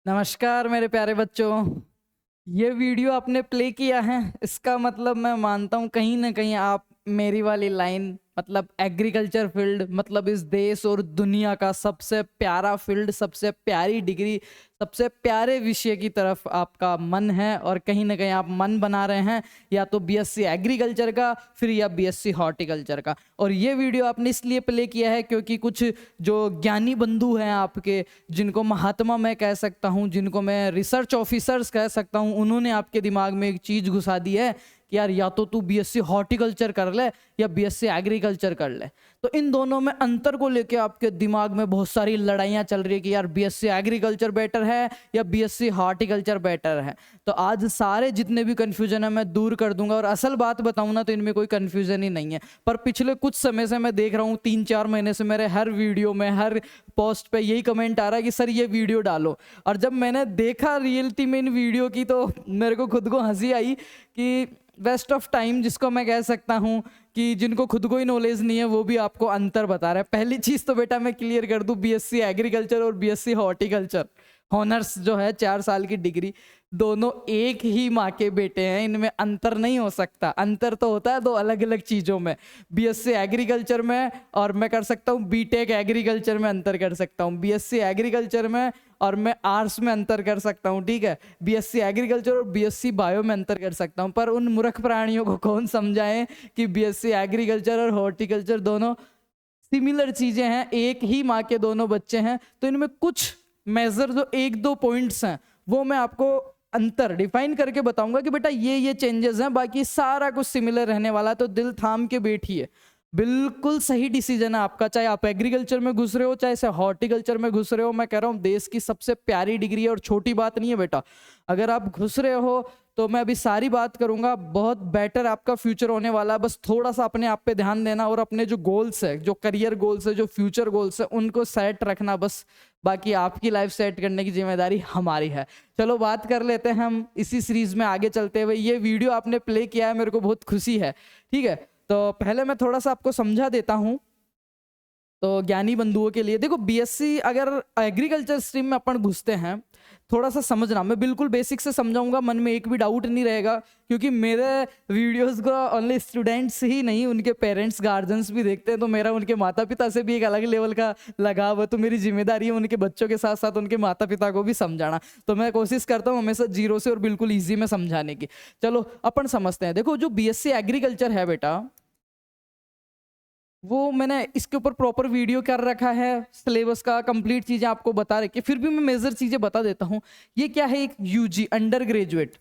नमस्कार मेरे प्यारे बच्चों। ये वीडियो आपने प्ले किया है, इसका मतलब मैं मानता हूँ कहीं ना कहीं आप मेरी वाली लाइन मतलब एग्रीकल्चर फील्ड, मतलब इस देश और दुनिया का सबसे प्यारा फील्ड, सबसे प्यारी डिग्री, सबसे प्यारे विषय की तरफ आपका मन है और कहीं ना कहीं आप मन बना रहे हैं या तो बीएससी एग्रीकल्चर का फिर या बीएससी हॉर्टिकल्चर का। और ये वीडियो आपने इसलिए प्ले किया है क्योंकि कुछ जो ज्ञानी बंधु हैं आपके, जिनको महात्मा मैं कह सकता हूँ, जिनको मैं रिसर्च ऑफिसर्स कह सकता हूँ, उन्होंने आपके दिमाग में एक चीज़ घुसा दी है कि यार या तो तू बीएससी हॉर्टिकल्चर कर ले या बीएससी एग्रीकल्चर कर ले। तो इन दोनों में अंतर को लेके आपके दिमाग में बहुत सारी लड़ाइयाँ चल रही है कि यार बीएससी एग्रीकल्चर बेटर है या बीएससी हॉर्टिकल्चर बेटर है। तो आज सारे जितने भी कन्फ्यूजन है मैं दूर कर दूंगा और असल बात बताऊँ ना तो इनमें कोई कन्फ्यूजन ही नहीं है। पर पिछले कुछ समय से मैं देख रहा हूँ, 3-4 महीने से मेरे हर वीडियो में, हर पोस्ट पे यही कमेंट आ रहा है कि सर ये वीडियो डालो। और जब मैंने देखा रियलिटी में इन वीडियो की तो मेरे को खुद को हंसी आई कि वेस्ट ऑफ टाइम, जिसको मैं कह सकता हूँ कि जिनको खुद को ही नॉलेज नहीं है वो भी आपको अंतर बता रहा है। पहली चीज़ तो बेटा मैं क्लियर कर दूँ, बीएससी एग्रीकल्चर और बीएससी हॉर्टिकल्चर हॉनर्स जो है 4 साल की डिग्री, दोनों एक ही माँ के बेटे हैं, इनमें अंतर नहीं हो सकता। अंतर तो होता है दो अलग अलग चीज़ों में। बीएससी एग्रीकल्चर में और मैं कर सकता हूँ बीटेक एग्रीकल्चर में अंतर कर सकता हूँ, बीएससी एग्रीकल्चर में और मैं आर्ट्स में अंतर कर सकता हूँ, ठीक है। बीएससी एग्रीकल्चर और बीएससी बायो में अंतर कर सकता हूँ। पर उन मूर्ख प्राणियों को कौन समझाए कि बीएससी एग्रीकल्चर और हॉर्टिकल्चर दोनों सिमिलर चीज़ें हैं, एक ही माँ के दोनों बच्चे हैं। तो इनमें कुछ मेजर जो 1-2 पॉइंट्स हैं वो मैं आपको अंतर डिफाइन करके बताऊंगा कि बेटा ये चेंजेस हैं, बाकी सारा कुछ सिमिलर रहने वाला है। तो दिल थाम के बैठिए, बिल्कुल सही डिसीजन है आपका, चाहे आप एग्रीकल्चर में घुस रहे हो चाहे से हॉर्टिकल्चर में घुस रहे हो। मैं कह रहा हूँ देश की सबसे प्यारी डिग्री है और छोटी बात नहीं है बेटा। अगर आप घुस रहे हो तो मैं अभी सारी बात करूंगा, बहुत बेटर आपका फ्यूचर होने वाला है। बस थोड़ा सा अपने आप पे ध्यान देना और अपने जो गोल्स है, जो करियर गोल्स है, जो फ्यूचर गोल्स है, उनको सेट रखना बस। बाकी आपकी लाइफ सेट करने की जिम्मेदारी हमारी है। चलो बात कर लेते हैं हम इसी सीरीज में आगे चलते हुए। ये वीडियो आपने प्ले किया है, मेरे को बहुत खुशी है, ठीक है। तो पहले मैं थोड़ा सा आपको समझा देता हूँ तो ज्ञानी बंधुओं के लिए। देखो बीएससी अगर एग्रीकल्चर स्ट्रीम में अपन घुसते हैं, थोड़ा सा समझना, मैं बिल्कुल बेसिक से समझाऊंगा, मन में एक भी डाउट नहीं रहेगा, क्योंकि मेरे वीडियोस को ओनली स्टूडेंट्स ही नहीं उनके पेरेंट्स गार्जियंस भी देखते हैं। तो मेरा उनके माता पिता से भी एक अलग लेवल का लगाव है, तो मेरी जिम्मेदारी है उनके बच्चों के साथ साथ उनके माता पिता को भी समझाना। तो मैं कोशिश करता हूँ हमेशा जीरो से और बिल्कुल ईजी में समझाने की। चलो अपन समझते हैं। देखो जो बीएससी एग्रीकल्चर है बेटा, वो मैंने इसके ऊपर प्रॉपर वीडियो कर रखा है, सिलेबस का कंप्लीट चीज़ें आपको बता रखी है, फिर भी मैं मेजर चीज़ें बता देता हूँ। ये क्या है, एक यूजी अंडर ग्रेजुएट,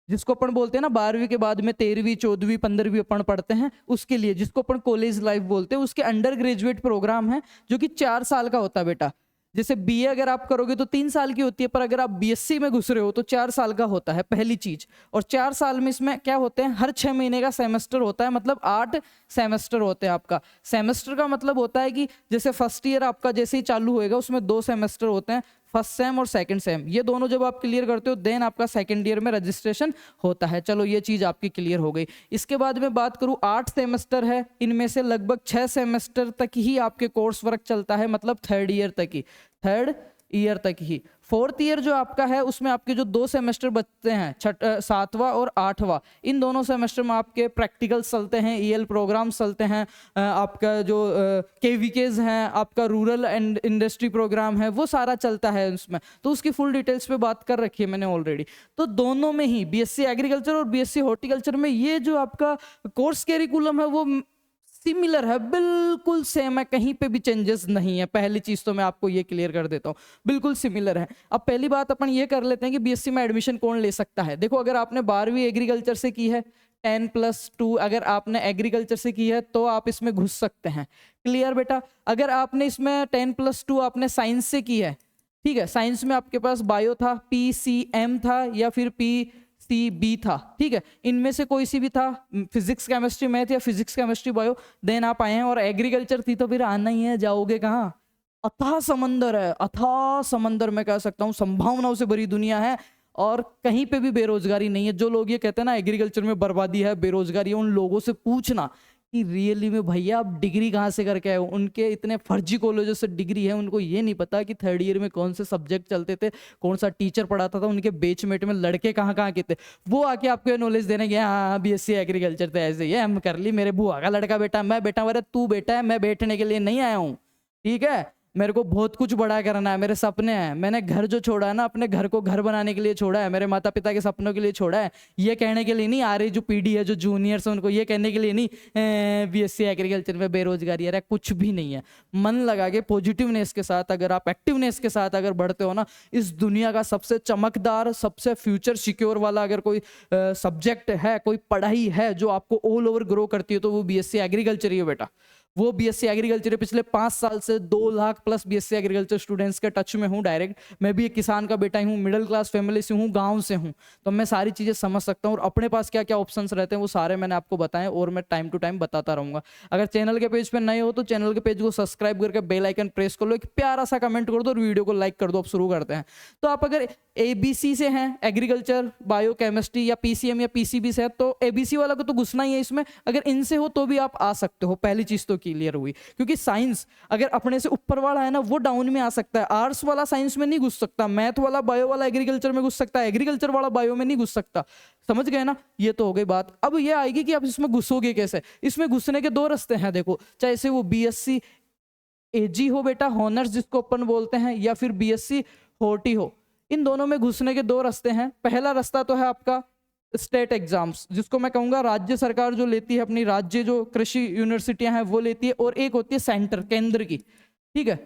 जिसको अपन बोलते हैं ना 12वीं के बाद में 13वीं 14वीं 15वीं अपन पढ़ते हैं, उसके लिए जिसको अपन कॉलेज लाइफ बोलते हैं, उसके अंडर ग्रेजुएट प्रोग्राम है जो कि 4 साल का होता है बेटा। जैसे बीए अगर आप करोगे तो 3 साल की होती है, पर अगर आप बीएससी में घुस रहे हो तो 4 साल का होता है, पहली चीज। और 4 साल में इसमें क्या होते हैं, हर 6 महीने का सेमेस्टर होता है, मतलब 8 सेमेस्टर होते हैं। आपका सेमेस्टर का मतलब होता है कि जैसे फर्स्ट ईयर आपका जैसे ही चालू होएगा उसमें 2 सेमेस्टर होते हैं, फर्स्ट सेम और सेकंड सेम। ये दोनों जब आप क्लियर करते हो देन आपका सेकंड ईयर में रजिस्ट्रेशन होता है। चलो ये चीज़ आपकी क्लियर हो गई। इसके बाद में बात करूँ, 8 सेमेस्टर है, इनमें से लगभग 6 सेमेस्टर तक ही आपके कोर्स वर्क चलता है, मतलब थर्ड ईयर तक ही। फोर्थ ईयर जो आपका है उसमें आपके जो 2 सेमेस्टर बचते हैं, 7वां और 8वां, इन दोनों सेमेस्टर में आपके प्रैक्टिकल्स चलते हैं, ईएल प्रोग्राम्स चलते हैं, आपका जो केवीकेज हैं, आपका रूरल एंड इंडस्ट्री प्रोग्राम है, वो सारा चलता है उसमें। तो उसकी फुल डिटेल्स पे बात कर रखी है मैंने ऑलरेडी। तो दोनों में ही बीएससी एग्रीकल्चर और बीएससी हॉर्टिकल्चर में ये जो आपका कोर्स कैरिकुलम है वो सिमिलर है, बिल्कुल सेम है, कहीं पे भी चेंजेस नहीं है। पहली चीज तो मैं आपको ये क्लियर कर देता हूँ, बिल्कुल सिमिलर है। अब पहली बात अपन ये कर लेते हैं कि बीएससी में एडमिशन कौन ले सकता है। देखो अगर आपने 12वीं एग्रीकल्चर से की है, 10+2 अगर आपने एग्रीकल्चर से की है तो आप इसमें घुस सकते हैं। क्लियर बेटा। अगर आपने इसमें 10+2 आपने साइंस से की है, ठीक है, साइंस में आपके पास बायो था, PCM था या फिर PCB था, ठीक है, इनमें से कोई सी भी था, फिजिक्स केमिस्ट्री मैथ या फिजिक्स केमिस्ट्री बायो, देन आप आए हैं। और एग्रीकल्चर थी तो फिर आना ही है, जाओगे कहाँ, अथाह समंदर है, अथाह समंदर मैं कह सकता हूँ, संभावनाओं से भरी दुनिया है और कहीं पे भी बेरोजगारी नहीं है। जो लोग ये कहते हैं ना एग्रीकल्चर में बर्बादी है, बेरोजगारी है, उन लोगों से पूछना कि रियली में भैया आप डिग्री कहाँ से करके आए हो। उनके इतने फर्जी कॉलेजों से डिग्री है, उनको ये नहीं पता कि थर्ड ईयर में कौन से सब्जेक्ट चलते थे, कौन सा टीचर पढ़ाता था, उनके बेचमेट में लड़के कहाँ कहाँ के थे। वो आके आपको ये नॉलेज देने गए, हाँ BSc एग्रीकल्चर तो ऐसे ही है, हम कर ली, मेरे बुआ का लड़का बेटा, मैं बेटा, अरे तू बेटा है, मैं बैठने के लिए नहीं आया हूँ, ठीक है। मेरे को बहुत कुछ बड़ा करना है, मेरे सपने हैं। मैंने घर जो छोड़ा है ना, अपने घर को घर बनाने के लिए छोड़ा है, मेरे माता पिता के सपनों के लिए छोड़ा है। ये कहने के लिए नहीं, आ रही जो पीढ़ी है, जो जूनियर्स हैं, उनको ये कहने के लिए नहीं BSc एग्रीकल्चर में बेरोजगारी, अरे कुछ भी नहीं है। मन लगा के पॉजिटिवनेस के साथ अगर आप एक्टिवनेस के साथ अगर बढ़ते हो ना, इस दुनिया का सबसे चमकदार, सबसे फ्यूचर सिक्योर वाला अगर कोई सब्जेक्ट है, कोई पढ़ाई है जो आपको ऑल ओवर ग्रो करती है, तो वो BSc एग्रीकल्चर ही है बेटा। वो BSc एग्रीकल्चर पिछले 5 साल से 2 lakh plus BSc agriculture students के टच में हूँ डायरेक्ट। मैं भी एक किसान का बेटा ही हूँ, मिडिल क्लास फैमिली से हूँ, गांव से हूँ, तो मैं सारी चीज़ें समझ सकता हूँ। और अपने पास क्या क्या ऑप्शंस रहते हैं वो सारे मैंने आपको बताएं, और मैं टाइम टू टाइम बताता रहूँगा। अगर चैनल के पेज पर नए हो तो चैनल के पेज को सब्सक्राइब करके बेल आइकन प्रेस कर लो, एक प्यारा सा कमेंट कर दो और वीडियो को लाइक कर दो। अब शुरू करते हैं। तो आप अगर ABC से हैं, एग्रीकल्चर, बायो केमिस्ट्री या PCM या PCB से है, तो ABC वाला को तो घुसना ही है इसमें। अगर इनसे हो तो भी आप आ सकते हो, पहली चीज तो क्लियर हुई। क्योंकि साइंस अगर अपने से ऊपर वाला है ना, वो डाउन में आ सकता है। आर्ट्स वाला साइंस में नहीं घुस सकता, मैथ वाला बायो वाला एग्रीकल्चर में घुस सकता है, एग्रीकल्चर वाला बायो में नहीं घुस सकता। समझ गए ना, ये तो हो गई बात। अब ये आएगी कि आप इसमें घुसोगे कैसे। इसमें घुसने के 2 रास्ते हैं, देखो, चाहे से वो BSc AG हो बेटा, हॉनर्स जिसको अपन बोलते हैं, या फिर BSc हॉर्टी हो। इन दोनों में घुसने के 2 रास्ते हैं। पहला रास्ता तो है आपका स्टेट एग्जाम्स, जिसको मैं कहूंगा राज्य सरकार जो लेती है, अपनी राज्य जो कृषि यूनिवर्सिटियां हैं वो लेती है, और एक होती है सेंटर, केंद्र की, ठीक है,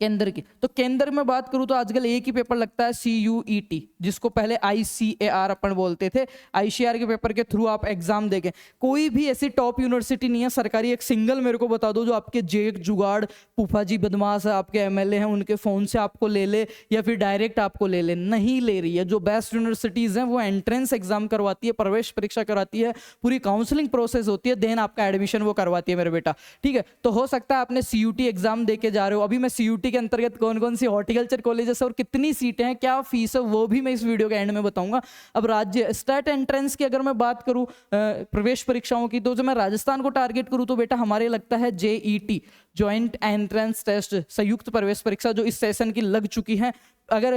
केंद्र की। तो केंद्र में बात करूं तो आजकल एक ही पेपर लगता है, CUET, जिसको पहले ICAR अपन बोलते थे। ICAR के पेपर के थ्रू आप एग्जाम देंगे। कोई भी ऐसी टॉप यूनिवर्सिटी नहीं है सरकारी, एक सिंगल मेरे को बता दो जो आपके जेक जुगाड़ फूफा जी बदमाश है, आपके MLA हैं, उनके फोन से आपको ले ले या फिर डायरेक्ट आपको ले ले, नहीं ले रही है। जो बेस्ट यूनिवर्सिटीज हैं वो एंट्रेंस एग्जाम करवाती है, प्रवेश परीक्षा कराती है, पूरी काउंसलिंग प्रोसेस होती है, देन आपका एडमिशन वो करवाती है मेरे बेटा, ठीक है। तो हो सकता है आपने CUT एग्जाम दे के जा रहे हो। अभी मैं CUT के अंतर्गत कौन कौन सी हॉर्टिकल्चर कॉलेजेस और कितनी सीटें हैं, क्या फीस है, वो भी मैं इस वीडियो के एंड में बताऊंगा। अब राज्य स्टेट एंट्रेंस की अगर मैं बात करूं, प्रवेश परीक्षाओं की, तो जो मैं राजस्थान को टारगेट करूं तो बेटा हमारे लगता है JET, ज्वाइंट एंट्रेंस टेस्ट, संयुक्त प्रवेश परीक्षा, जो इस सेशन की लग चुकी है। अगर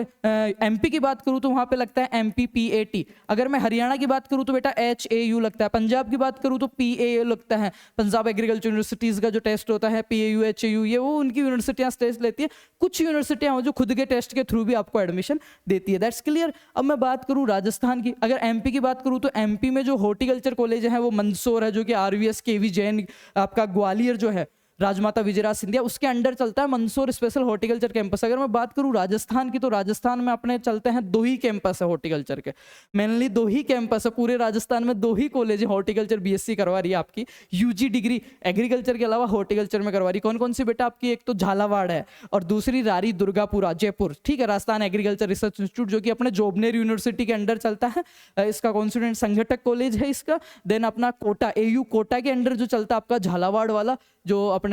MP की बात करूं तो वहां पे लगता है MPPAT। अगर मैं हरियाणा की बात करूं तो बेटा HAU लगता है। पंजाब की बात करूं तो PAU लगता है, पंजाब एग्रीकल्चर यूनिवर्सिटीज का जो टेस्ट होता है, PAU HAU, ये वो उनकी यूनिवर्सिटियां टेस्ट लेती है। कुछ यूनिवर्सिटियां हो जो खुद के टेस्ट के थ्रू भी आपको एडमिशन देती है, दैट्स क्लियर। अब मैं बात करूं राजस्थान की, अगर MP की बात करूं तो MP में जो हॉर्टिकल्चर कॉलेज है वो मंदसौर है, जो कि RVS KV जैन, आपका ग्वालियर जो है राजमाता विजयराज सिंधिया, उसके अंडर चलता है मंदसौर स्पेशल हॉर्टिकल्चर कैंपस। अगर मैं बात करूं राजस्थान की, तो राजस्थान में अपने चलते हैं 2 ही कैंपस है हॉर्टिकल्चर के, मेनली 2 ही कैंपस है पूरे राजस्थान में, 2 ही कॉलेज है हॉर्टिकल्चर BSc करवा रही है आपकी, UG डिग्री एग्रीकल्चर के अलावा हॉर्टिकल्चर में करवा रही। कौन कौन सी बेटा आपकी, एक तो झालावाड़ है और दूसरी रारी दुर्गापुरा जयपुर, ठीक है, राजस्थान एग्रीकल्चर रिसर्च इंस्टीट्यूट, जो कि अपने जोबनेर यूनिवर्सिटी के अंडर चलता है। इसका कॉन्स्टिट्यूएंट संगठक कॉलेज है इसका। देन अपना कोटा, AU कोटा के अंडर जो चलता है आपका झालावाड़ वाला, जो अपने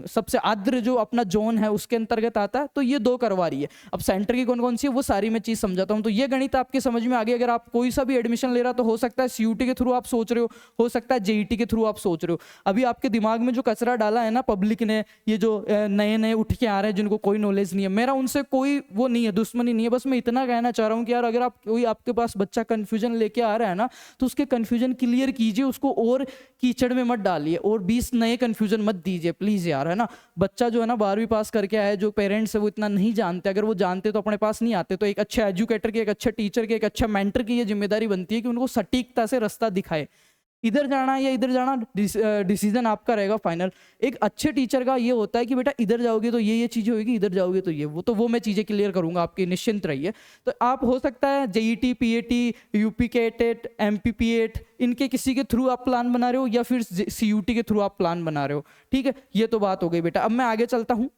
सबसे आद्र जो अपना जोन है उसके अंतर्गत आता है। तो ये 2 करवा रही है। अब सेंटर की कौन कौन सी है वो सारी मैं चीज समझाता हूँ। तो ये गणित आपके समझ में आ गई। अगर आप कोई सा भी एडमिशन ले रहा तो हो सकता है CUT के थ्रू आप सोच रहे हो सकता है JET के थ्रू आप सोच रहे हो। अभी आपके दिमाग में जो कचरा डाला है ना पब्लिक ने, ये जो नए नए उठ के आ रहे हैं जिनको कोई नॉलेज नहीं है, मेरा उनसे कोई वो नहीं है, दुश्मनी नहीं है। बस मैं इतना कहना चाह रहा हूँ कि यार अगर आप कोई आपके पास बच्चा कंफ्यूजन लेके आ रहा है ना, तो उसके कंफ्यूजन क्लियर कीजिए, उसको और कीचड़ में मत डालिए और 20 नए कंफ्यूजन मत दीजिए प्लीज यार, है ना। बच्चा जो है ना 12वीं पास करके आया, जो पेरेंट्स है वो इतना नहीं जानते, अगर वो जानते तो अपने पास नहीं आते। तो एक अच्छे एजुकेटर की, एक अच्छे टीचर की, एक अच्छा मेंटर की ये जिम्मेदारी बनती है कि उनको सटीकता से रास्ता दिखाए, इधर जाना है या इधर जाना, डिसीजन आपका रहेगा फाइनल। एक अच्छे टीचर का ये होता है कि बेटा इधर जाओगे तो ये चीजें होगी, इधर जाओगे तो ये वो मैं चीजें क्लियर करूंगा आपकी, निश्चिंत रहिए। तो आप हो सकता है JET, PAT, UP CATET, MPPAT, इनके किसी के थ्रू आप प्लान बना रहे हो या फिर CUT के थ्रू आप प्लान बना रहे हो, ठीक है। ये तो बात हो गई बेटा। अब मैं आगे चलता हूँ।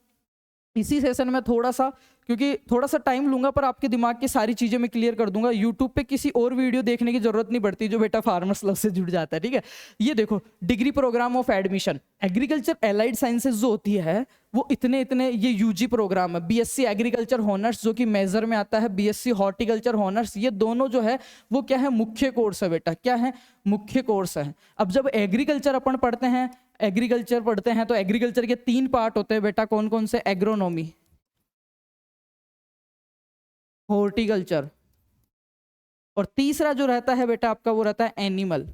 इसी सेशन में थोड़ा सा, क्योंकि थोड़ा सा टाइम लूंगा पर आपके दिमाग की सारी चीजें मैं क्लियर कर दूंगा। यूट्यूब पे किसी और वीडियो देखने की जरूरत नहीं पड़ती जो बेटा फार्मर्स लव से जुड़ जाता है, ठीक है। ये देखो, degree programme of admission agriculture allied sciences जो होती है वो इतने इतने, ये यूजी प्रोग्राम है। बीएससी एग्रीकल्चर हॉनर्स जो कि मेजर में आता है, बीएससी हॉर्टिकल्चर हॉनर्स, ये दोनों जो है वो क्या है, मुख्य कोर्स है बेटा। क्या है, मुख्य कोर्स है। अब जब एग्रीकल्चर अपन पढ़ते हैं, एग्रीकल्चर पढ़ते हैं तो एग्रीकल्चर के 3 पार्ट होते हैं बेटा। कौन कौन से? एग्रोनॉमी, हॉर्टिकल्चर, और तीसरा जो रहता है बेटा आपका वो रहता है एनिमल।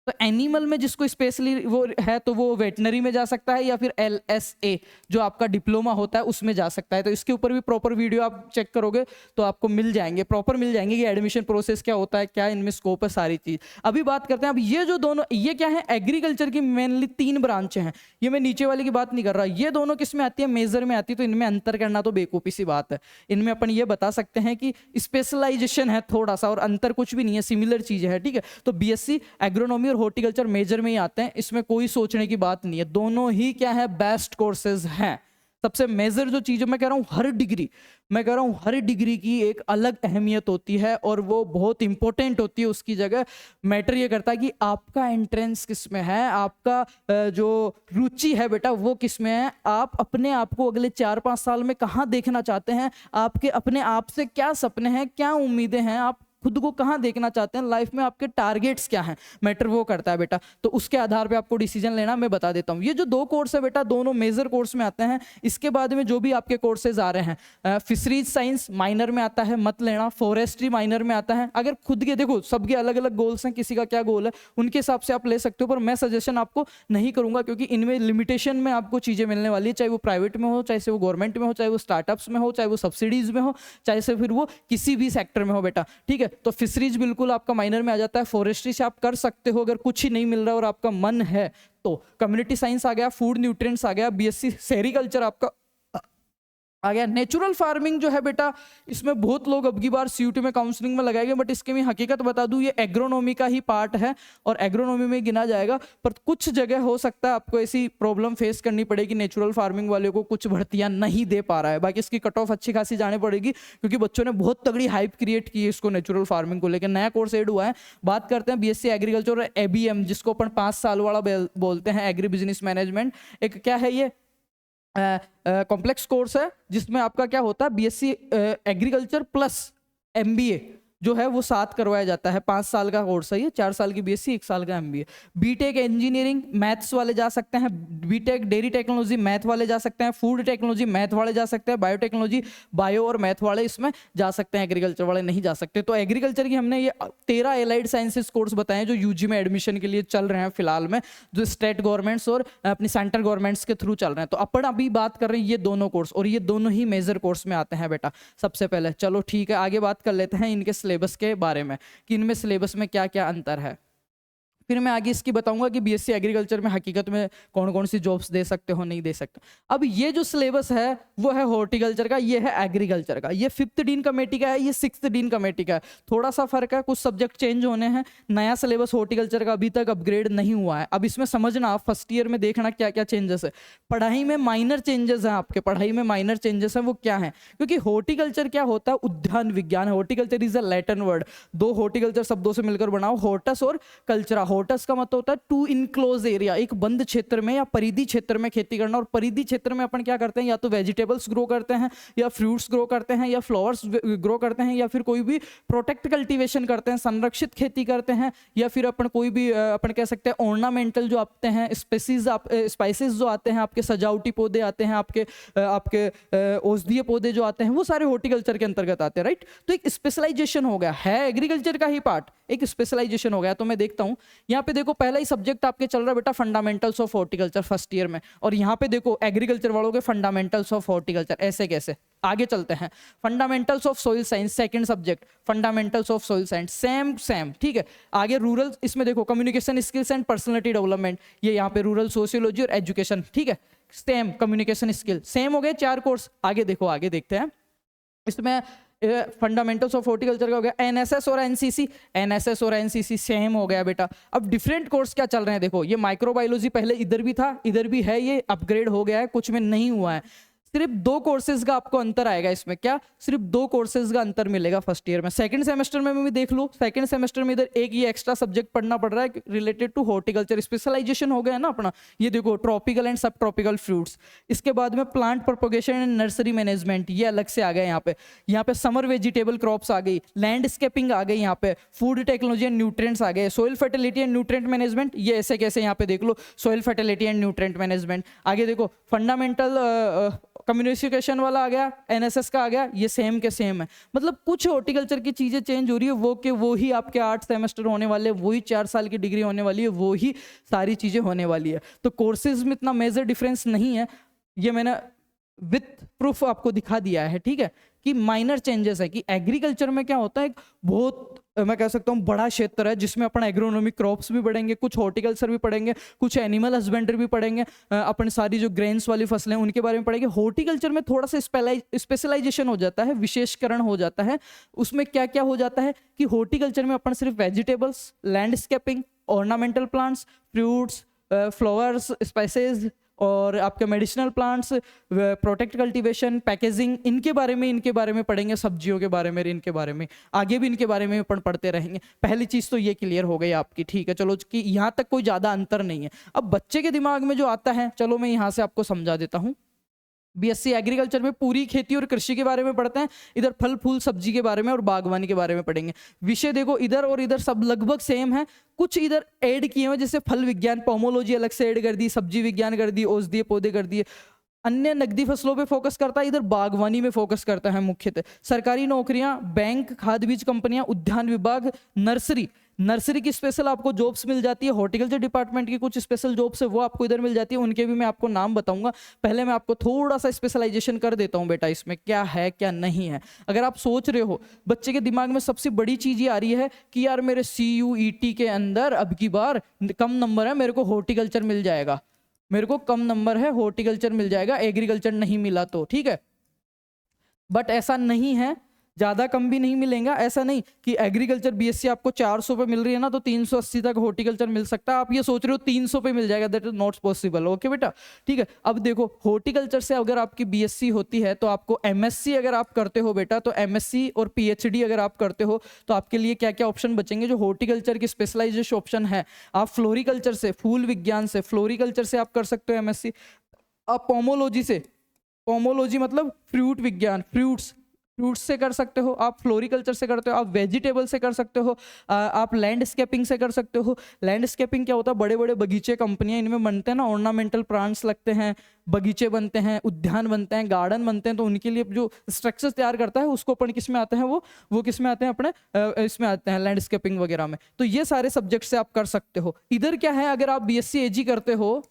तो एनिमल में जिसको स्पेशली वो है तो वो वेटनरी में जा सकता है, या फिर LSA जो आपका डिप्लोमा होता है उसमें जा सकता है। तो इसके ऊपर भी प्रॉपर वीडियो आप चेक करोगे तो आपको मिल जाएंगे, प्रॉपर मिल जाएंगे कि एडमिशन प्रोसेस क्या होता है, क्या इनमें स्कोप है, सारी चीज। अभी बात करते हैं, अब ये जो दोनों, ये क्या है, एग्रीकल्चर की मेनली 3 ब्रांचें हैं। ये मैं नीचे वाले की बात नहीं कर रहा, ये दोनों किस में आती है, मेजर में आती है। तो इनमें अंतर करना तो बेवकूफी सी बात है। इनमें अपन ये बता सकते हैं कि स्पेशलाइजेशन है थोड़ा सा, और अंतर कुछ भी नहीं है, सिमिलर चीज है, ठीक है। तो बीएससी एग्रोनॉमी और हॉर्टिकल्चर मेजर में ही आते हैं, इसमें कोई सोचने की बात नहीं है। दोनों ही क्या है, बेस्ट कोर्सेज हैं। सबसे मेजर जो चीज मैं कह रहा हूं, हर डिग्री की एक अलग अहमियत होती है और वो बहुत इंपॉर्टेंट होती है। उसकी जगह मैटर ये करता है कि आपका एंट्रेंस किस में है, आपका जो रुचि है बेटा वो किस में है, आप अपने आप को अगले 4-5 साल में कहाँ देखना चाहते हैं, आपके अपने आप से क्या सपने हैं, क्या उम्मीदें हैं, आप खुद को कहाँ देखना चाहते हैं लाइफ में, आपके टारगेट्स क्या हैं, मैटर वो करता है बेटा। तो उसके आधार पे आपको डिसीजन लेना, मैं बता देता हूँ। ये जो 2 कोर्स है बेटा, दोनों मेजर कोर्स में आते हैं। इसके बाद में जो भी आपके कोर्सेज आ रहे हैं, फिशरीज साइंस माइनर में आता है, मत लेना। फॉरेस्ट्री माइनर में आता है। अगर खुद के देखो, सबके अलग अलग गोल्स हैं, किसी का क्या गोल है उनके हिसाब से आप ले सकते हो, पर मैं सजेशन आपको नहीं करूंगा क्योंकि इनमें लिमिटेशन में आपको चीजें मिलने वाली है, चाहे वो प्राइवेट में हो, चाहे से वो गवर्नमेंट में हो, चाहे वो स्टार्टअप्स में हो, चाहे वो सब्सिडीज में हो, चाहे से फिर वो किसी भी सेक्टर में हो बेटा, ठीक है। तो फिशरीज बिल्कुल आपका माइनर में आ जाता है। फॉरेस्ट्री से आप कर सकते हो अगर कुछ ही नहीं मिल रहा और आपका मन है तो। कम्युनिटी साइंस आ गया, फूड न्यूट्रिएंट्स आ गया, बीएससी सेरिकल्चर आपका आ गया। नेचुरल फार्मिंग जो है बेटा, इसमें बहुत लोग अब की बार सीयूटी में काउंसलिंग में लगाएंगे, बट इसके मैं हकीकत बता दूं, ये एग्रोनॉमी का ही पार्ट है और एग्रोनॉमी में गिना जाएगा। पर कुछ जगह हो सकता है आपको ऐसी प्रॉब्लम फेस करनी पड़ेगी, नेचुरल फार्मिंग वाले को कुछ भर्तियां नहीं दे पा रहा है। बाकी इसकी कट ऑफ अच्छी खासी जाने पड़ेगी क्योंकि बच्चों ने बहुत तगड़ी हाइप क्रिएट की है इसको, नेचुरल फार्मिंग को लेकर नया कोर्स एड हुआ है। बात करते हैं बीएससी एग्रीकल्चर और ABM जिसको अपन 5 साल वाला बोलते हैं, एग्री बिजनेस मैनेजमेंट। एक क्या है, ये कॉम्प्लेक्स कोर्स है जिसमें आपका क्या होता है, बीएससी एग्रीकल्चर प्लस MBA जो है वो साथ करवाया जाता है। 5 साल का कोर्स है ये, 4 साल की बीएससी, 1 साल का MBA। बीटेक इंजीनियरिंग मैथ्स वाले जा सकते हैं, बीटेक डेयरी टेक्नोलॉजी मैथ वाले जा सकते हैं, फूड टेक्नोलॉजी मैथ वाले जा सकते हैं, बायोटेक्नोलॉजी बायो और मैथ वाले इसमें जा सकते हैं, एग्रीकल्चर वाले नहीं जा सकते। तो एग्रीकल्चर की हमने ये 13 एलाइड साइंसेज कोर्स बताए जो यूजी में एडमिशन के लिए चल रहे हैं फिलहाल में, जो स्टेट गवर्नमेंट्स और अपनी सेंट्रल गवर्नमेंट्स के थ्रू चल रहे हैं। तो अपन अभी बात कर रहे हैं ये दोनों कोर्स, और ये दोनों ही मेजर कोर्स में आते हैं बेटा सबसे पहले। चलो ठीक है, आगे बात कर लेते हैं इनके सिलेबस के बारे में कि इनमें सिलेबस में क्या क्या अंतर है। फिर मैं आगे इसकी बताऊंगा कि बीएससी एग्रीकल्चर में हकीकत में कौन कौन सी जॉब्स दे सकते हो, नहीं दे सकते। अब ये जो सिलेबस है वो है हॉर्टिकल्चर का, ये है एग्रीकल्चर का। ये 5th डीन कमेटी का है, ये 6th डीन कमेटी का है। थोड़ा सा फर्क है, कुछ सब्जेक्ट चेंज होने हैं। नया सिलेबस हॉर्टिकल्चर का अभी तक अपग्रेड नहीं हुआ है। अब इसमें समझना, आप फर्स्ट ईयर में देखना क्या क्या चेंजेस है। पढ़ाई में माइनर चेंजेस हैं, आपके पढ़ाई में माइनर चेंजेस हैं, वो क्या है, क्योंकि हॉर्टिकल्चर क्या होता है, उद्यान विज्ञान। Horticulture is a Latin word, 2 horticulture शब्दों से मिलकर बनाओ, हॉर्टस और कल्चरा। हॉर्टस का मतलब होता है टू इनक्लोज एरिया, एक बंद क्षेत्र में या परिधि क्षेत्र में खेती करना। और परिधि क्षेत्र में अपन क्या करते हैं, या तो वेजिटेबल्स ग्रो करते हैं, या फ्रूट्स ग्रो करते हैं, या फ्लावर्स ग्रो करते हैं, या फिर कोई भी प्रोटेक्ट कल्टीवेशन करते हैं, संरक्षित खेती करते हैं, या फिर अपन कोई भी अपन कह सकते हैं ऑर्नामेंटल जो आते हैं स्पेसीज, स्पाइसेस जो आते हैं आपके, सजावटी पौधे आते हैं आपके औषधीय पौधे जो आते हैं, वो सारे हॉर्टिकल्चर के अंतर्गत आते हैं, राइट। तो एक स्पेशलाइजेशन हो गया है, एग्रीकल्चर का ही पार्ट एक स्पेशलाइजेशन हो गया। तो मैं देखता हूं यहाँ पे, देखो पहला ही सब्जेक्ट आपके चल रहा है बेटा fundamentals of horticulture first year में, और यहाँ पे देखो एग्रीकल्चर वालों के फंडामेंटल्स ऑफ हॉर्टिकल्चर। ऐसे कैसे, आगे चलते हैं। Fundamentals of soil science second subject, fundamentals of soil science same ठीक है। आगे रूरल, इसमें देखो communication skills and personality development, ये यहाँ पे रूरल सोशियोलॉजी और एजुकेशन, ठीक है। सेम कम्युनिकेशन स्किल, सेम हो गए 4 कोर्स। आगे देखो, आगे देखते हैं। इसमें फंडामेंटल्स ऑफ हॉर्टिकल्चर का हो गया। एनएसएस और एनसीसी सेम हो गया बेटा। अब डिफरेंट कोर्स क्या चल रहे हैं, देखो ये माइक्रोबायोलॉजी पहले इधर भी था, इधर भी है, ये अपग्रेड हो गया है, कुछ में नहीं हुआ है। सिर्फ 2 कोर्सेज का आपको अंतर आएगा इसमें। क्या? सिर्फ 2 कोर्सेज का अंतर मिलेगा फर्स्ट ईयर में। सेकंड सेमेस्टर में भी देख लो, सेकंड सेमेस्टर में इधर एक ये एक्स्ट्रा सब्जेक्ट पढ़ना पड़ रहा है रिलेटेड टू हॉर्टिकल्चर, स्पेशलाइजेशन हो गया है ना अपना। ये देखो ट्रॉपिकल एंड सब ट्रॉपिकल फ्रूट्स। इसके बाद में plant propagation and nursery management, ये अलग से आ गया यहाँ पे समर वेजिटेबल क्रॉप्स आ गई, लैंडस्केपिंग आ गई, यहाँ पे फूड टेक्नोलॉजी एंड न्यूट्रिएंट्स आ गए, soil fertility and nutrient management, ये ऐसे कैसे यहाँ पे देख लो, soil fertility and nutrient management. आगे देखो फंडामेंटल कम्युनिकेशन वाला आ गया, एनएसएस का आ गया, ये सेम के सेम है। मतलब कुछ हॉर्टिकल्चर की चीजें चेंज हो रही है, वो के वो ही आपके 8 सेमेस्टर होने वाले, वही 4 साल की डिग्री होने वाली है, वो ही सारी चीजें होने वाली है। तो कोर्सेज में इतना मेजर डिफरेंस नहीं है, ये मैंने विथ प्रूफ आपको दिखा दिया है, ठीक है, कि माइनर चेंजेस है। कि एग्रीकल्चर में क्या होता है, एक बहुत मैं कह सकता हूँ बड़ा क्षेत्र है जिसमें अपन एग्रोनॉमिक क्रॉप्स भी पढ़ेंगे, कुछ हॉर्टिकल्चर भी पढ़ेंगे, कुछ एनिमल हस्बेंड्री भी पढ़ेंगे, अपन सारी जो ग्रेन्स वाली फसलें उनके बारे में पढ़ेंगे। हॉर्टिकल्चर में थोड़ा सा स्पेशलाइजेशन हो जाता है, विशेषकरण हो जाता है। उसमें क्या क्या हो जाता है कि हॉर्टिकल्चर में अपन सिर्फ vegetables, landscaping, ornamental plants, fruits, flowers, spices और आपके medicinal plants, protect cultivation, packaging, इनके बारे में पढ़ेंगे, सब्जियों के बारे में, इनके बारे में आगे भी इनके बारे में अपन पढ़ते रहेंगे। पहली चीज़ तो ये क्लियर हो गई आपकी, ठीक है। चलो कि यहाँ तक कोई ज़्यादा अंतर नहीं है। अब बच्चे के दिमाग में जो आता है, चलो मैं यहाँ से आपको समझा देता हूँ। बीएससी एग्रीकल्चर में पूरी खेती और कृषि के बारे में पढ़ते हैं, इधर फल फूल सब्जी के बारे में और बागवानी के बारे में पढ़ेंगे। विषय देखो इधर और इधर सब लगभग सेम है, कुछ इधर ऐड किए हुए, जैसे फल विज्ञान, पोमोलॉजी अलग से ऐड कर दी, सब्जी विज्ञान कर दी, औषधीय पौधे कर दिए। अन्य नकदी फसलों पे फोकस करता है, इधर बागवानी में फोकस करता है मुख्यतः। सरकारी नौकरियां, बैंक, खाद बीज कंपनियां, उद्यान विभाग, नर्सरी की स्पेशल आपको जॉब्स मिल जाती है। हॉर्टिकल्चर डिपार्टमेंट की कुछ स्पेशल जॉब्स है वो आपको इधर मिल जाती है, उनके भी मैं आपको नाम बताऊंगा। पहले मैं आपको थोड़ा सा स्पेशलाइजेशन कर देता हूं बेटा, इसमें क्या है क्या नहीं है। अगर आप सोच रहे हो, बच्चे के दिमाग में सबसे बड़ी चीज ये आ रही है कि यार मेरे CUET के अंदर अब की बार कम नंबर है, मेरे को हॉर्टिकल्चर मिल जाएगा, मेरे को कम नंबर है, हॉर्टिकल्चर मिल जाएगा, एग्रीकल्चर नहीं मिला तो, ठीक है। बट ऐसा नहीं है, ज्यादा कम भी नहीं मिलेगा। ऐसा नहीं कि एग्रीकल्चर बीएससी आपको 400 पे मिल रही है ना, तो 380 तक हॉर्टिकल्चर मिल सकता है। आप ये सोच रहे हो 300 पे मिल जाएगा, that is not possible. Okay बेटा, ठीक है। अब देखो हॉर्टिकल्चर से अगर आपकी बीएससी होती है तो आपको एमएससी अगर आप करते हो बेटा, तो एमएससी और पीएचडी अगर आप करते हो तो आपके लिए क्या क्या ऑप्शन बचेंगे। जो हॉर्टिकल्चर की स्पेशलाइजेशन ऑप्शन है, आप फ्लोरिकल्चर से, फूल विज्ञान से, फ्लोरिकल्चर से आप कर सकते हो एमएससी। आप पोमोलॉजी से, पोमोलॉजी मतलब फ्रूट विज्ञान, फ्रूट्स से कर सकते हो। आप फ्लोरिकल्चर से करते हो, आप वेजिटेबल से कर सकते हो, आप लैंडस्केपिंग से कर सकते हो। लैंडस्केपिंग क्या होता है, बड़े बड़े बगीचे कंपनियां इनमें बनते हैं ना, ऑर्नामेंटल प्लांट्स लगते हैं, बगीचे बनते हैं, उद्यान बनते हैं, गार्डन बनते हैं, तो उनके लिए जो स्ट्रक्चर तैयार करता है उसको अपन किस में आते हैं, वो किस में आते हैं, अपने इसमें आते हैं लैंडस्केपिंग वगैरह में। तो ये सारे सब्जेक्ट से आप कर सकते हो। इधर क्या है, अगर आप बीएससी एजी करते हो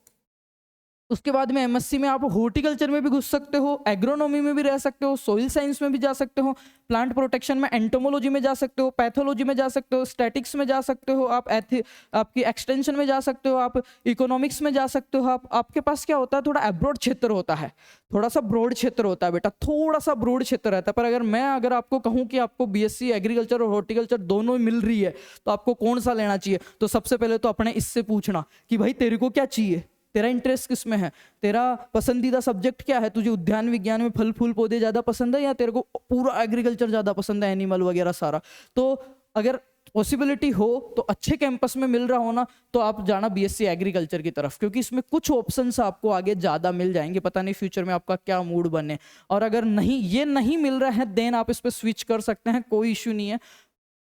उसके बाद में एमएससी में आप हॉर्टिकल्चर में भी घुस सकते हो, एग्रोनॉमी में भी रह सकते हो, सोइल साइंस में भी जा सकते हो, प्लांट प्रोटेक्शन में एंटोमोलॉजी में जा सकते हो, पैथोलॉजी में जा सकते हो, स्टैटिक्स में जा सकते हो, आप आपकी एक्सटेंशन में जा सकते हो, आप इकोनॉमिक्स में जा सकते हो। आपके पास क्या होता है, थोड़ा अब्रॉड क्षेत्र होता है, थोड़ा सा ब्रॉड क्षेत्र होता है बेटा, थोड़ा सा ब्रॉड क्षेत्र रहता है। पर अगर आपको कहूँ कि आपको बीएससी एग्रीकल्चर और हॉर्टिकल्चर दोनों मिल रही है तो आपको कौन सा लेना चाहिए, तो सबसे पहले तो अपने इससे पूछना कि भाई तेरे को क्या चाहिए, तेरा इंटरेस्ट किस में है, तेरा पसंदीदा सब्जेक्ट क्या है, तुझे उद्यान विज्ञान में फल फूल पौधे ज्यादा पसंद है या तेरे को पूरा एग्रीकल्चर ज्यादा पसंद है, एनिमल वगैरह सारा। तो अगर पॉसिबिलिटी हो तो अच्छे कैंपस में मिल रहा हो ना, तो आप जाना बीएससी एग्रीकल्चर की तरफ, क्योंकि इसमें कुछ ऑप्शंस आपको आगे ज्यादा मिल जाएंगे। पता नहीं फ्यूचर में आपका क्या मूड बने, और अगर ये नहीं मिल रहा है देन आप इस पर स्विच कर सकते हैं, कोई इश्यू नहीं है।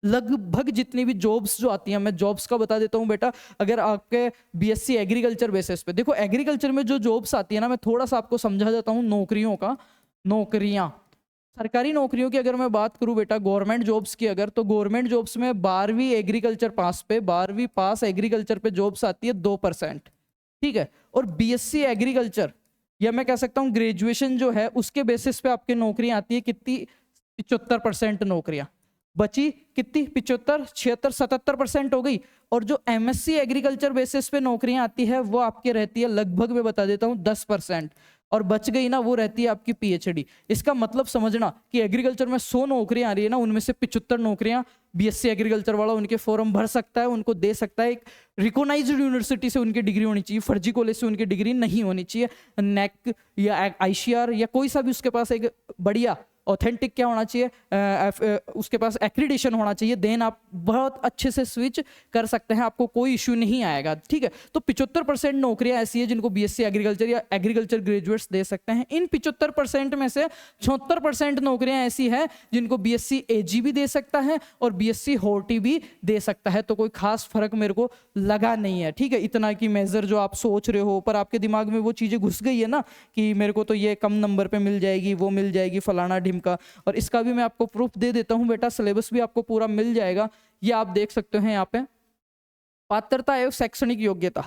लगभग जितनी भी जॉब्स जो आती हैं, मैं जॉब्स का बता देता हूँ बेटा। अगर आपके बीएससी एग्रीकल्चर बेसिस पे देखो, एग्रीकल्चर में जो जॉब्स आती है ना, मैं थोड़ा सा आपको समझा देता हूँ नौकरियों का। नौकरियां, सरकारी नौकरियों की अगर मैं बात करूं बेटा, गवर्नमेंट जॉब्स की अगर, तो गवर्नमेंट जॉब्स में 12वीं एग्रीकल्चर पास पे, 12वीं पास एग्रीकल्चर पे जॉब्स आती है 2%, ठीक है। और बीएससी एग्रीकल्चर, या मैं कह सकता हूँ ग्रेजुएशन जो है उसके बेसिस पे आपकी नौकरियां आती है कितनी, 75% नौकरियां बची, कितनी 75, 76, 77% हो गई। और जो एमएससी एग्रीकल्चर बेसिस पे नौकरियां आती है वो आपकी रहती है लगभग, मैं बता देता हूँ 10%, और बच गई ना वो रहती है आपकी पीएचडी। इसका मतलब समझना कि एग्रीकल्चर में 100 नौकरियां आ रही है ना, उनमें से 75 नौकरियां बीएससी एग्रीकल्चर वाला उनके फॉर्म भर सकता है, उनको दे सकता है। एक रिकॉग्नाइज्ड यूनिवर्सिटी से उनकी डिग्री होनी चाहिए, फर्जी कॉलेज से उनकी डिग्री नहीं होनी चाहिए। नेक या आईसीआर या कोई सा भी उसके पास एक बढ़िया ऑथेंटिक क्या होना चाहिए, उसके पास एक्रीडिशन होना चाहिए, देन आप बहुत अच्छे से स्विच कर सकते हैं, आपको कोई इश्यू नहीं आएगा। ठीक है, तो 75% नौकरियां ऐसी है जिनको बीएससी एग्रीकल्चर या एग्रीकल्चर ग्रेजुएट्स दे सकते हैं। इन 75% में से 76% नौकरियां ऐसी है जिनको बीएससी एजी भी दे सकता है और बीएससी हॉर्टी भी दे सकता है। तो कोई खास फर्क मेरे को लगा नहीं है। ठीक है, इतना की मेजर जो आप सोच रहे हो, पर आपके दिमाग में वो चीजें घुस गई है ना कि मेरे को तो ये कम नंबर पे मिल जाएगी, वो मिल जाएगी, फलाना ढिम का। और इसका भी मैं आपको प्रूफ दे देता हूं बेटा, सिलेबस भी आपको पूरा मिल जाएगा। ये आप देख सकते हैं यहाँ पे, पात्रता एवं शैक्षणिक योग्यता।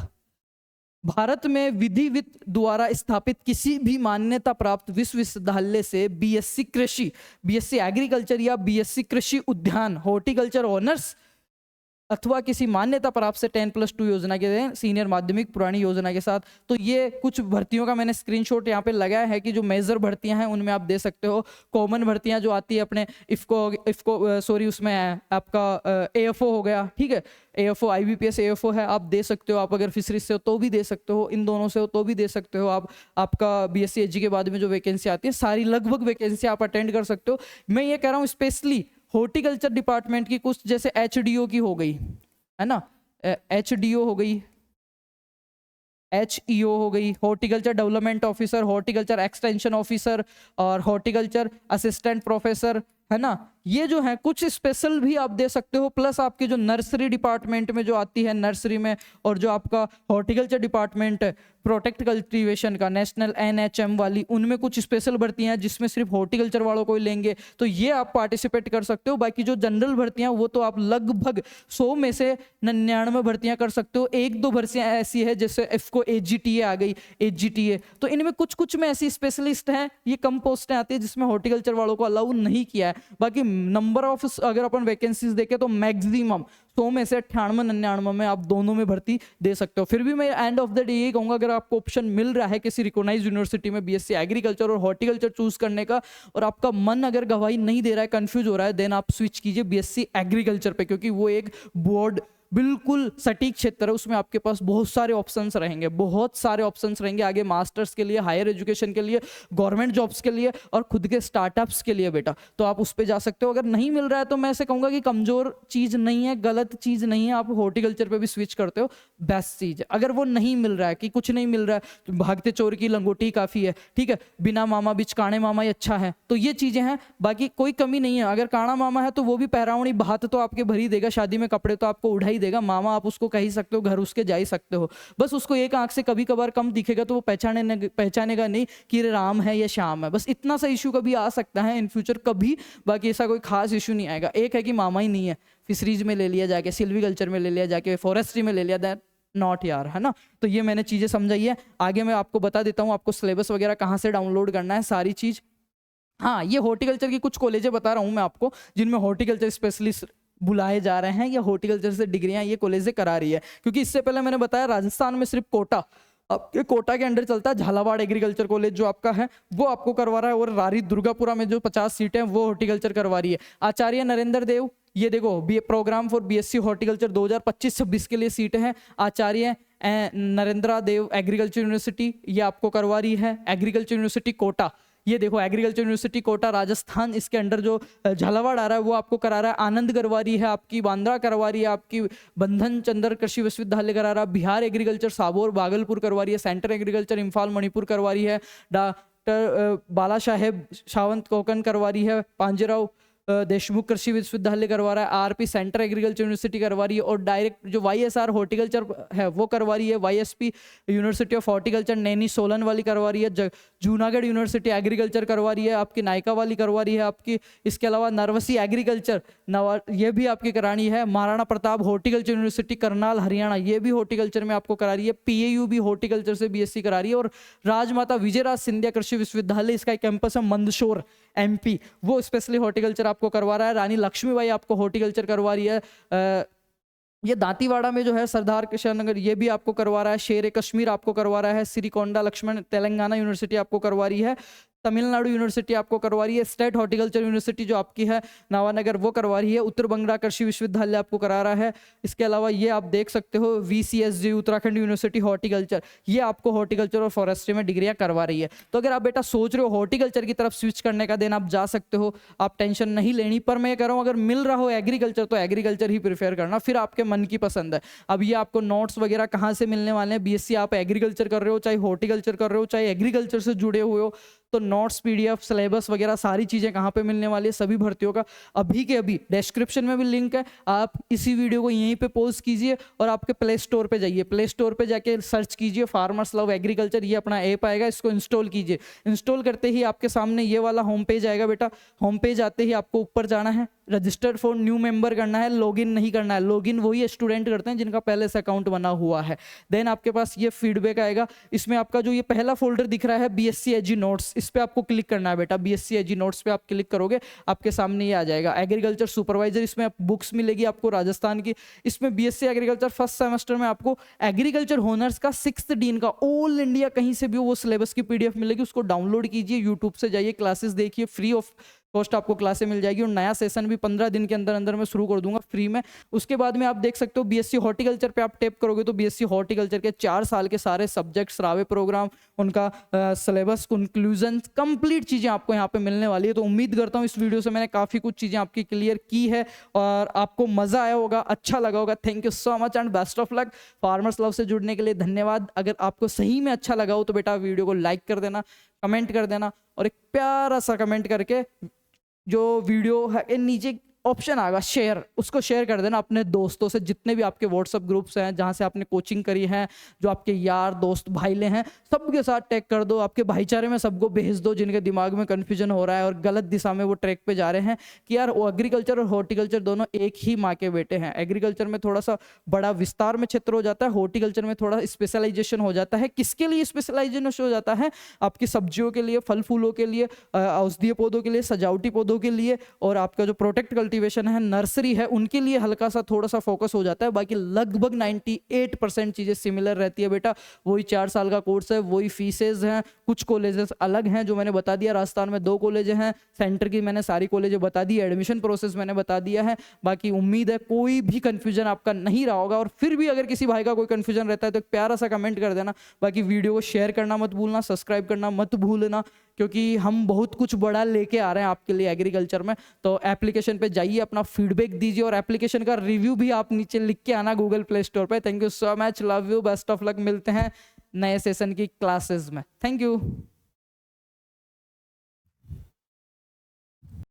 भारत में विधिवित द्वारा स्थापित किसी भी मान्यता प्राप्त विश्वविद्यालय से बीएससी कृषि, बीएससी एग्रीकल्चर या बीएससी कृषि उद्यान हॉर्टिकल्चर ऑनर्स अथवा किसी मान्यता प्राप्त से 10+2 योजना के सीनियर माध्यमिक पुरानी योजना के साथ। तो ये कुछ भर्तियों का मैंने स्क्रीनशॉट यहाँ पे लगाया है कि जो मेजर भर्तियां हैं उनमें आप दे सकते हो। कॉमन भर्तियां जो आती है अपने उसमें आपका एएफओ हो गया। ठीक है, एएफओ आईबीपीएस एएफओ है, आप दे सकते हो। आप अगर फिशरीज से हो तो भी दे सकते हो, इन दोनों से हो तो भी दे सकते हो। आप आपका बीएससी एजी के बाद में जो वैकेंसी आती है सारी लगभग वैकेंसी आप अटेंड कर सकते हो। मैं ये कह रहा हूँ स्पेशली हॉर्टिकल्चर डिपार्टमेंट की कुछ, जैसे एचडीओ की हो गई है ना, एचडीओ हो गई, एचईओ हो गई, horticulture development officer, horticulture extension officer और हॉर्टिकल्चर असिस्टेंट प्रोफेसर, है ना, ये जो है कुछ स्पेशल भी आप दे सकते हो। प्लस आपके जो नर्सरी डिपार्टमेंट में जो आती है नर्सरी में, और जो आपका हॉर्टिकल्चर डिपार्टमेंट प्रोटेक्ट कल्टीवेशन का नेशनल एनएचएम वाली, उनमें कुछ स्पेशल भर्तियां हैं जिसमें सिर्फ हॉर्टिकल्चर वालों को ही लेंगे, तो ये आप पार्टिसिपेट कर सकते हो। बाकी जो जनरल भर्तियां वो तो आप लगभग 100 में से 99 भर्तियां कर सकते हो। 1-2 भर्तियां ऐसी है जैसे एफको एजीटीए आ गई, एजीटीए, तो इनमें कुछ कुछ में ऐसी स्पेशलिस्ट हैं, ये कम पोस्टें आती है जिसमें हॉर्टिकल्चर वालों को अलाउ नहीं किया है। बाकी नंबर ऑफ अगर अपन वैकेंसीज देखें तो मैक्सिमम 100 में से 98-99 में आप दोनों में भर्ती दे सकते हो। फिर भी मैं एंड ऑफ द डे यही कहूंगा, अगर आपको ऑप्शन मिल रहा है किसी रिकॉग्नाइज्ड यूनिवर्सिटी में बीएससी एग्रीकल्चर और हॉर्टिकल्चर चूज करने का, और आपका मन अगर गवाही नहीं दे रहा है, कंफ्यूज हो रहा है, देन आप स्विच कीजिए बीएससी एग्रीकल्चर पे, क्योंकि वो एक बोर्ड बिल्कुल सटीक क्षेत्र है। उसमें आपके पास बहुत सारे ऑप्शंस रहेंगे, बहुत सारे ऑप्शंस रहेंगे आगे मास्टर्स के लिए, हायर एजुकेशन के लिए, गवर्नमेंट जॉब्स के लिए और खुद के स्टार्टअप्स के लिए बेटा। तो आप उस पर जा सकते हो। अगर नहीं मिल रहा है तो मैं ऐसे कहूंगा कि कमजोर चीज नहीं है, गलत चीज नहीं है, आप हॉर्टिकल्चर पे भी स्विच करते हो, बेस्ट चीज है। अगर वो नहीं मिल रहा है कि कुछ नहीं मिल रहा है, तो भागते चोर की लंगोटी काफी है। ठीक है, बिना मामा बिच काणे मामा ही अच्छा है, तो ये चीजें हैं, बाकी कोई कमी नहीं है। अगर काणा मामा है तो वो भी पहरावनी बात तो आपके भर ही देगा, शादी में कपड़े तो आपको उड़ा ही देगा, मामा आप उसको कह ही सकते हो, घर उसके जा ही सकते हो। बस उसको एक आंख से कभी कभार कम दिखेगा तो वो पहचानेगा नहीं कि राम है या श्याम है, बस इतना सा इशू कभी आ सकता है इन फ्यूचर कभी, बाकी ऐसा कोई खास इशू नहीं आएगा। एक है कि मामा ही नहीं है, फिशरीज में ले लिया जाके, सिल्वीकल्चर में ले लिया जाके, फॉरेस्ट्री में ले लिया, दैट नॉट यार, है ना। तो ये मैंने चीजें समझाई है। आगे मैं आपको बता देता हूँ आपको सिलेबस वगैरह कहाँ से डाउनलोड करना है, सारी चीज। हाँ, ये हॉर्टिकल्चर की कुछ कॉलेजें बता रहा हूँ मैं आपको जिनमें हॉर्टिकल्चर स्पेशलिस्ट बुलाए जा रहे हैं या हॉर्टिकल्चर से डिग्रियां ये कॉलेजें करा रही है। क्योंकि इससे पहले मैंने बताया राजस्थान में सिर्फ कोटा, आपके कोटा के अंडर चलता है झालावाड़ एग्रीकल्चर कॉलेज जो आपका है वो आपको करवा रहा है, और रारी दुर्गापुरा में जो 50 सीटें हैं वो हॉर्टिकल्चर करवा रही है। आचार्य नरेंद्र देव, ये देखो प्रोग्राम फॉर बीएससी हॉर्टिकल्चर 2025-26 के लिए सीटें हैं। आचार्य नरेंद्र देव एग्रीकल्चर यूनिवर्सिटी ये आपको करवा रही है। एग्रीकल्चर यूनिवर्सिटी कोटा, ये देखो एग्रीकल्चर यूनिवर्सिटी कोटा राजस्थान, इसके अंडर जो झालावाड़ आ रहा है वो आपको करा रहा है। आनंद करवा रही है आपकी, बांद्रा करवा रही है आपकी, बंधन चंद्र कृषि विश्वविद्यालय करा रहा है। बिहार एग्रीकल्चर साबोर भागलपुर करवा रही है। सेंट्रल एग्रीकल्चर इम्फाल मणिपुर करवा रही है। डॉक्टर बाला साहेब सावंत कोकन करवा रही है। पांजेराव देशमुख कृषि विश्वविद्यालय करवा रहा है। आरपी सेंट्रल एग्रीकल्चर यूनिवर्सिटी करवा रही है। और डायरेक्ट जो वाईएसआर हॉर्टिकल्चर है वो करवा रही है। YSP university of horticulture Nauni Solan वाली करवा रही है। जूनागढ़ यूनिवर्सिटी एग्रीकल्चर करवा रही है आपकी, नायका वाली करवा रही है आपकी। इसके अलावा नरवसी एग्रीकल्चर ये भी आपकी करानी है। महाराणा प्रताप हॉर्टिकल्चर यूनिवर्सिटी करनाल हरियाणा, ये भी हॉर्टिकल्चर में आपको करा रही है। पीएयू भी हॉर्टिकल्चर से बीएससी करा रही है। और राजमाता विजयराज सिंधिया कृषि विश्वविद्यालय, इसका एक कैंपस है मंदसौर एमपी, वो स्पेशली हॉर्टिकल्चर आपको करवा रहा है। रानी लक्ष्मीबाई आपको हॉर्टिकल्चर करवा रही है। ये दांतीवाड़ा में जो है सरदार किशन नगर, ये भी आपको करवा रहा है। शेर कश्मीर आपको करवा रहा है। श्रीकोंडा लक्ष्मण तेलंगाना यूनिवर्सिटी आपको करवा रही है। तमिलनाडु यूनिवर्सिटी आपको करवा रही है, स्टेट हॉर्टिकल्चर यूनिवर्सिटी जो आपकी है नावानगर वो करवा रही है, उत्तर बंगला कृषि विश्वविद्यालय आपको करा रहा है। इसके अलावा ये आप देख सकते हो VCSG उत्तराखंड यूनिवर्सिटी हॉर्टिकल्चर, ये आपको हॉर्टिकल्चर और फॉरेस्ट्री में डिग्रियां करवा रही है। तो अगर आप बेटा सोच रहे हो हॉर्टिकल्चर की तरफ स्विच करने का, देन आप जा सकते हो, आप टेंशन नहीं लेनी। पर मैं कह रहा हूँ अगर मिल रहा हो एग्रीकल्चर तो एग्रीकल्चर ही प्रेफर करना, फिर आपके मन की पसंद है। अब ये आपको नोट्स वगैरह कहाँ से मिलने वाले हैं, BSc आप एग्रीकल्चर कर रहे हो, चाहे हॉर्टिकल्चर कर रहे हो, चाहे एग्रीकल्चर से जुड़े हुए हो, तो नोट्स PDF सिलेबस वगैरह सारी चीज़ें कहाँ पे मिलने वाली है सभी भर्तियों का, अभी के अभी डिस्क्रिप्शन में भी लिंक है। आप इसी वीडियो को यहीं पे पॉज कीजिए और आपके प्ले स्टोर पे जाइए, प्ले स्टोर पे जाके सर्च कीजिए फार्मर्स लव एग्रीकल्चर, ये अपना ऐप आएगा, इसको इंस्टॉल कीजिए। इंस्टॉल करते ही आपके सामने ये वाला होम पेज आएगा बेटा। होम पेज आते ही आपको ऊपर जाना है, रजिस्टर्ड फॉर न्यू मेंबर करना है, लॉगिन नहीं करना है। लॉगिन वही स्टूडेंट करते हैं जिनका पहले से अकाउंट बना हुआ है। देन आपके पास ये फीडबैक आएगा, इसमें आपका जो ये पहला फोल्डर दिख रहा है BSc AG नोट्स, इस पे आपको क्लिक करना है बेटा। BSc AG नोट्स पे आप क्लिक करोगे, आपके सामने ये आ जाएगा। एग्रीकल्चर सुपरवाइजर, इसमें बुक्स मिलेगी आपको राजस्थान की। इसमें BSc एग्रीकल्चर फर्स्ट सेमेस्टर में आपको एग्रीकल्चर होनर्स का 6th डीन का ऑल इंडिया कहीं से भी वो सिलेबस की PDF मिलेगी, उसको डाउनलोड कीजिए, यूट्यूब से जाइए, क्लासेस देखिए, फ्री ऑफ कॉस्ट आपको क्लासें मिल जाएगी। और नया सेशन भी 15 दिन के अंदर अंदर मैं शुरू कर दूंगा फ्री में। उसके बाद में आप देख सकते हो BSc हॉर्टिकल्चर पे आप टैप करोगे तो BSc हॉर्टिकल्चर के 4 साल के सारे सब्जेक्ट्स, रावे प्रोग्राम, उनका सिलेबस, कंक्लूजन, कंप्लीट चीज़ें आपको यहाँ पे मिलने वाली है। तो उम्मीद करता हूँ इस वीडियो से मैंने काफ़ी कुछ चीज़ें आपकी क्लियर की है और आपको मज़ा आया होगा, अच्छा लगा होगा। Thank you so much and best of luck. Farmers love से जुड़ने के लिए धन्यवाद। अगर आपको सही में अच्छा लगा हो तो बेटा वीडियो को लाइक कर देना, कमेंट कर देना और एक प्यारा सा कमेंट करके जो वीडियो है नीचे ऑप्शन आएगा शेयर, उसको शेयर कर देना अपने दोस्तों से, जितने भी आपके व्हाट्सअप ग्रुप्स हैं जहाँ से आपने कोचिंग करी है, जो आपके यार दोस्त भाईले हैं, सबके साथ टैग कर दो। आपके भाईचारे में सबको भेज दो जिनके दिमाग में कन्फ्यूजन हो रहा है और गलत दिशा में वो ट्रैक पे जा रहे हैं कि यार वो एग्रीकल्चर और हॉर्टिकल्चर दोनों एक ही माँ के बेटे हैं। एग्रीकल्चर में थोड़ा सा बड़ा विस्तार में क्षेत्र हो जाता है, हॉर्टिकल्चर में थोड़ा स्पेशलाइजेशन हो जाता है। किसके लिए स्पेशलाइजेशन हो जाता है? आपकी सब्जियों के लिए, फल फूलों के लिए, औषधीय पौधों के लिए, सजावटी पौधों के लिए, और आपका जो प्रोटेक्ट कल्टीवेशन है, नर्सरी है, उनके लिए हल्का सा थोड़ा सा फोकस हो जाता है। बाकी लगभग 98% चीजें सिमिलर रहती है बेटा। वही 4 साल का कोर्स है, वही फीसेज हैं। कुछ कॉलेजेस अलग हैं जो मैंने बता दिया, राजस्थान में 2 कॉलेज हैं, सेंटर की मैंने सारी कॉलेज बता दी, एडमिशन प्रोसेस मैंने बता दिया है। बाकी उम्मीद है कोई भी कंफ्यूजन आपका नहीं रहा होगा। और फिर भी अगर किसी भाई का कोई कंफ्यूजन रहता है तो एक प्यारा सा कमेंट कर देना। बाकी वीडियो को शेयर करना मत भूलना, सब्सक्राइब करना मत भूलना, क्योंकि हम बहुत कुछ बड़ा लेके आ रहे हैं आपके लिए एग्रीकल्चर में। तो एप्लीकेशन पे जाइए, अपना फीडबैक दीजिए और एप्लीकेशन का रिव्यू भी आप नीचे लिख के आना गूगल प्ले स्टोर पे। Thank you so much, love you, best of luck. मिलते हैं नए सेशन की क्लासेस में। Thank you.